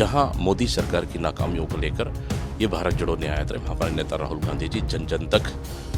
जहां मोदी सरकार की नाकामियों को लेकर ये भारत जोड़ो न्याय यात्रा में हमारे नेता राहुल गांधी जी जन जन तक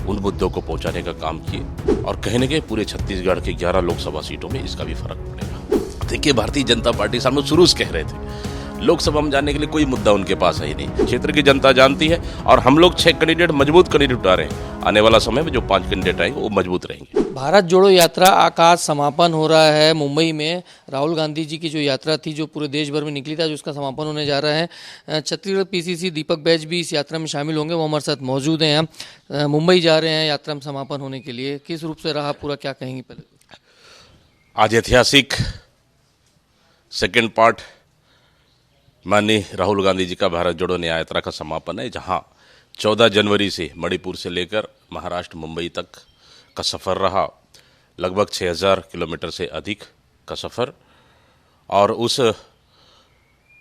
उन मुद्दों को पहुंचाने का काम किए और कहीं न कहीं पूरे छत्तीसगढ़ के 11 लोकसभा सीटों में इसका भी फर्क पड़ेगा। देखिए, भारतीय जनता पार्टी सामने शुरू से कह रहे थे लोकसभा में जाने के लिए कोई मुद्दा उनके पास है ही नहीं। क्षेत्र की जनता जानती है और हम लोग 6 कैंडिडेट मजबूत कैंडिडेट उठा रहे हैं। आने वाला समय में जो 5 कैंडिडेट आएंगे वो मजबूत रहेंगे। भारत जोड़ो यात्रा का आज समापन हो रहा है मुंबई में। राहुल गांधी जी की जो यात्रा थी जो पूरे देश भर में निकली था, जो उसका समापन होने जा रहा है। छत्तीसगढ़ पीसीसी दीपक बैज भी इस यात्रा में शामिल होंगे, वो हमारे साथ मौजूद हैं। हम मुंबई जा रहे हैं यात्रा में समापन होने के लिए। किस रूप से रहा पूरा, क्या कहेंगे पहले? आज ऐतिहासिक सेकेंड पार्ट माननीय राहुल गांधी जी का भारत जोड़ो न्याय यात्रा का समापन है, जहां 14 जनवरी से मणिपुर से लेकर महाराष्ट्र मुंबई तक का सफ़र रहा। लगभग 6000 किलोमीटर से अधिक का सफ़र, और उस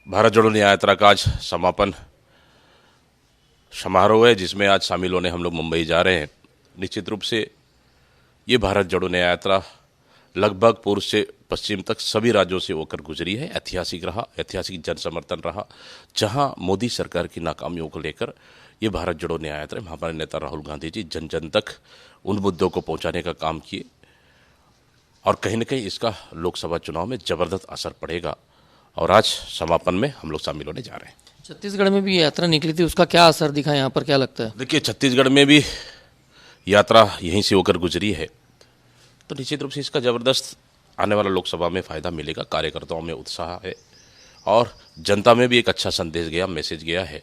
भारत जोड़ो न्याय यात्रा का आज समापन समारोह है, जिसमें आज शामिल होने हम लोग मुंबई जा रहे हैं। निश्चित रूप से ये भारत जोड़ो न्याय यात्रा लगभग पूर्व से पश्चिम तक सभी राज्यों से होकर गुजरी है। ऐतिहासिक रहा, ऐतिहासिक जन समर्थन रहा। जहां मोदी सरकार की नाकामियों को लेकर ये भारत जोड़ो न्याय यात्रा में हमारे नेता राहुल गांधी जी जन जन तक उन मुद्दों को पहुंचाने का काम किए और कहीं न कहीं इसका लोकसभा चुनाव में जबरदस्त असर पड़ेगा। और आज समापन में हम लोग शामिल होने जा रहे हैं। छत्तीसगढ़ में भी यात्रा निकली थी, उसका क्या असर दिखा यहाँ पर, क्या लगता है? देखिए, छत्तीसगढ़ में भी यात्रा यहीं से होकर गुजरी है, तो निश्चित रूप से इसका जबरदस्त आने वाला लोकसभा में फ़ायदा मिलेगा। कार्यकर्ताओं में उत्साह है और जनता में भी एक अच्छा संदेश गया, मैसेज गया है,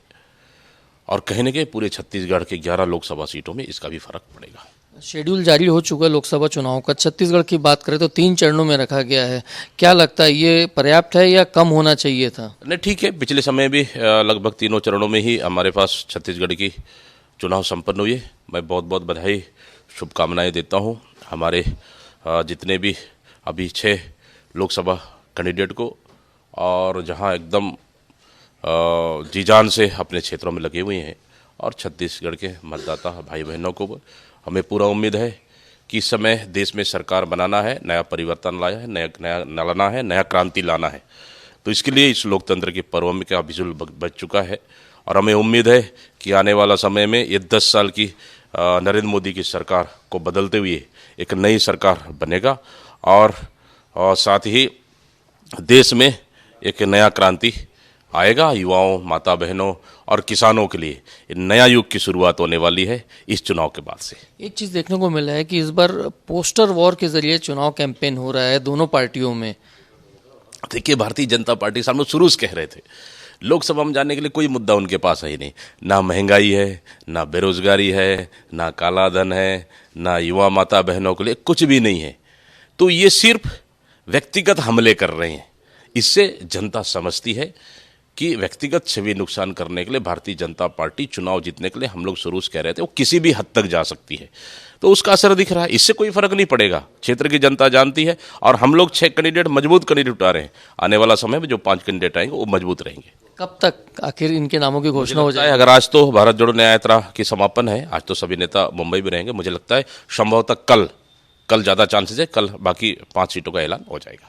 और कहीं न कहीं पूरे छत्तीसगढ़ के 11 लोकसभा सीटों में इसका भी फर्क पड़ेगा। शेड्यूल जारी हो चुका है लोकसभा चुनाव का। छत्तीसगढ़ की बात करें तो 3 चरणों में रखा गया है। क्या लगता है, ये पर्याप्त है या कम होना चाहिए था? नहीं, ठीक है। पिछले समय भी लगभग 3 चरणों में ही हमारे पास छत्तीसगढ़ की चुनाव संपन्न हुई है। मैं बहुत बहुत बधाई, शुभकामनाएँ देता हूँ हमारे जितने भी अभी 6 लोकसभा कैंडिडेट को, और जहां एकदम जी जान से अपने क्षेत्रों में लगे हुए हैं। और छत्तीसगढ़ के मतदाता भाई बहनों को हमें पूरा उम्मीद है कि इस समय देश में सरकार बनाना है, नया परिवर्तन लाया है, नया लाना है, नया क्रांति लाना है। तो इसके लिए इस लोकतंत्र के पर्व में का बिजुल बज चुका है, और हमें उम्मीद है कि आने वाला समय में ये 10 साल की नरेंद्र मोदी की सरकार को बदलते हुए एक नई सरकार बनेगा, और साथ ही देश में एक नया क्रांति आएगा। युवाओं, माता बहनों और किसानों के लिए नया युग की शुरुआत होने वाली है इस चुनाव के बाद से। एक चीज़ देखने को मिला है कि इस बार पोस्टर वॉर के जरिए चुनाव कैंपेन हो रहा है दोनों पार्टियों में। देखिए, भारतीय जनता पार्टी सामने शुरू से कह रहे थे लोकसभा में जाने के लिए कोई मुद्दा उनके पास है ही नहीं। ना महंगाई है, ना बेरोजगारी है, ना काला धन है, ना युवा माता बहनों के लिए कुछ भी नहीं है। तो ये सिर्फ व्यक्तिगत हमले कर रहे हैं। इससे जनता समझती है कि व्यक्तिगत छवि नुकसान करने के लिए भारतीय जनता पार्टी चुनाव जीतने के लिए हम लोग शुरू से कह रहे थे वो किसी भी हद तक जा सकती है। तो उसका असर दिख रहा है। इससे कोई फर्क नहीं पड़ेगा। क्षेत्र की जनता जानती है और हम लोग 6 कैंडिडेट मजबूत कैंडिडेट उठा रहे हैं। आने वाला समय में जो 5 कैंडिडेट आएंगे वो मजबूत रहेंगे। कब तक आखिर इनके नामों की घोषणा हो जाए? अगर आज तो भारत जोड़ो न्याय यात्रा की समापन है, आज तो सभी नेता मुंबई में रहेंगे। मुझे लगता है संभवतः कल ज़्यादा चांसेस है, कल बाकी 5 सीटों का ऐलान हो जाएगा।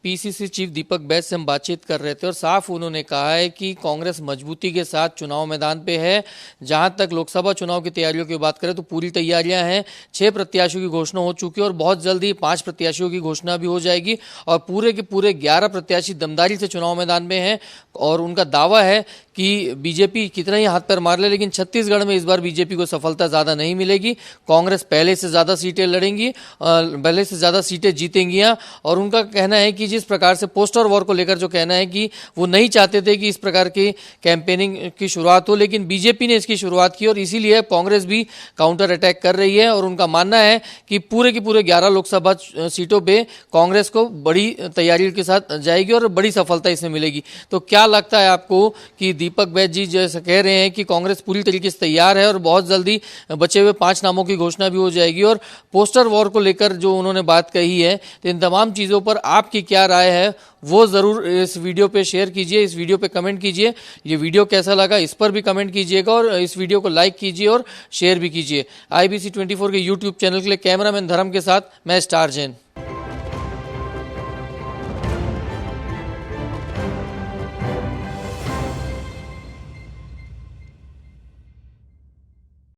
पीसीसी चीफ दीपक बैज से हम बातचीत कर रहे थे और साफ उन्होंने कहा है कि कांग्रेस मजबूती के साथ चुनाव मैदान पे है। जहां तक लोकसभा चुनाव की तैयारियों की बात करें तो पूरी तैयारियां हैं। 6 प्रत्याशियों की घोषणा हो चुकी है और बहुत जल्दी 5 प्रत्याशियों की घोषणा भी हो जाएगी, और पूरे के पूरे 11 प्रत्याशी दमदारी से चुनाव मैदान में हैं। और उनका दावा है कि बीजेपी कितना ही हाथ पैर मार ले, लेकिन छत्तीसगढ़ में इस बार बीजेपी को सफलता ज़्यादा नहीं मिलेगी। कांग्रेस पहले से ज़्यादा सीटें लड़ेंगी, पहले से ज़्यादा सीटें जीतेंगी। और उनका कहना है कि जिस प्रकार से पोस्टर वॉर को लेकर जो कहना है कि वो नहीं चाहते थे कि इस प्रकार की कैंपेनिंग की शुरुआत हो, लेकिन बीजेपी ने इसकी शुरुआत की और इसीलिए कांग्रेस भी काउंटर अटैक कर रही है। और उनका मानना है कि पूरे के पूरे 11 लोकसभा सीटों पे कांग्रेस को बड़ी तैयारी के साथ जाएगी और बड़ी सफलता इसमें मिलेगी। तो क्या लगता है आपको कि दीपक बैज जी जैसे कह रहे हैं कि कांग्रेस पूरी तरीके से तैयार है और बहुत जल्दी बचे हुए 5 नामों की घोषणा भी हो जाएगी? और पोस्टर वॉर को लेकर जो उन्होंने बात कही है, तो इन तमाम चीज़ों पर आपकी क्या राय है वो ज़रूर इस वीडियो पे शेयर कीजिए, इस वीडियो पे कमेंट कीजिए। ये वीडियो कैसा लगा इस पर भी कमेंट कीजिएगा और इस वीडियो को लाइक कीजिए और शेयर भी कीजिए। IBC 24 के YouTube चैनल के लिए कैमरामैन धर्म के साथ मैं स्टार जैन।